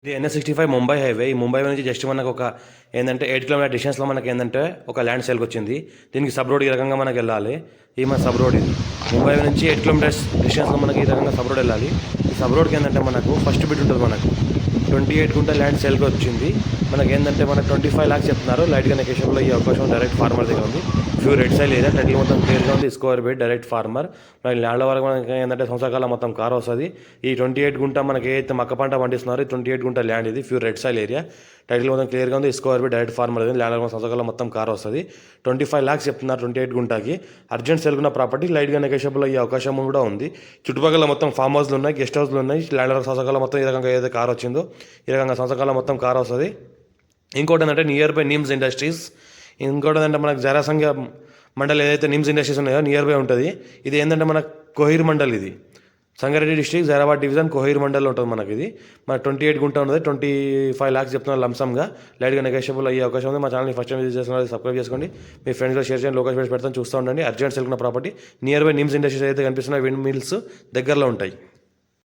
ఇది NH65 Mumbai highway. ఈ ముంబై నుంచి జస్ట్ మనకు ఒక ఏంటంటే 8 కిలోమీటర్ డిస్టెన్స్లో మనకి ఏంటంటే ఒక ల్యాండ్ సేల్కి వచ్చింది. దీనికి సబ్ రోడ్ ఈ రకంగా మనకి వెళ్ళాలి. ఈ మన సబ్ రోడ్ ఇది ముంబై నుంచి 8 కిలోమీటర్స్ డిస్టెన్స్లో మనకి ఈ రకంగా సబ్ రోడ్ వెళ్ళాలి. ఈ సబ్ రోడ్కి ఏంటంటే మనకు ఫస్ట్ బిట్ ఉంటుంది. మనకు 28 గుంట ల్యాండ్ సేల్కి వచ్చింది. మనకి ఏంటంటే మనకు 25 lakhs చెప్తున్నారు. లైట్గా నెకేషన్లో ఈ అవకాశం డైరెక్ట్ ఫార్మర్ దగ్గర ఉంది. Pure red soil area title మొత్తం క్లియర్గా ఉంది. స్క్వేర్ బెడ్ డైరెక్ట్ ఫార్మర్. మనకి ల్యాండ్ వరకు మనకి ఏంటంటే సంవత్సరాల మొత్తం కార్ వస్తుంది. ఈ 28 గుంట మనకి ఏదైతే మక్క పంట పండిస్తున్నారో 28 గుంట ల్యాండ్ ఇది few red soil area title మొత్తం క్లియర్గా ఉంది. స్క్వేర్ బెడ్ డైరెక్ట్ ఫార్మర్ ఉంది. ల్యాండ్ సంవత్సరాల మొత్తం కార్ వస్తుంది. 25 lakhs చెప్తున్నారు 28 గుంటకి. అర్జెంట్ సెల్కున్న ప్రాపర్టీ లైట్గా నెగోషియబుల్ అయ్యే అవకాశం కూడా ఉంది. చుట్టుపక్కల మొత్తం ఫామ్ హౌస్లు ఉన్నాయి, గెస్ట్ హౌస్లు ఉన్నాయి. ల్యాండ్ సంవత్సరాల మొత్తం ఈ రకంగా ఏదైతే కార్ వచ్చిందో ఈ రకంగా సంవత్సరాల మొత్తం కార్ వస్తుంది. ఇంకోటి ఏంటంటే నియర్ బై నిమ్స్ ఇండస్ట్రీస్. ఇంకోటి ఏంటంటే మనకు జరాసంఖ్య మండల్ ఏదైతే నిమ్స్ ఇండస్ట్రీస్ ఉన్నాయో నియర్ బై ఉంటుంది. ఇది ఏంటంటే మన కోహిర్ మండల్. ఇది సంగారెడ్డి డిస్ట్రిక్ట్ జైరాబాద్ డివిజన్ కోహిర్ మండల్లో ఉంటుంది. మనకి ఇది మన 28 గుంట ఉన్నది. 25 lakhs చెప్తున్నారు లంసమ్గా. లైట్గా నెగోషియబుల్ అయ్యే అవకాశం ఉంది. మా ఛానల్ని ఫస్ట్ టైం విజిట్ చేస్తున్నారు, సబ్స్క్రైబ్ చేసుకోండి. మీ ఫ్రెండ్స్గా షేర్ చేయండి. లోకేష్ పెడతాను, చూస్తూ ఉండండి. అర్జెంట్ సెల్కున్న property nearby NIMZ industries అయితే కనిపిస్తున్నాయి. విండ్ మిల్స్ దగ్గరలో ఉంటాయి.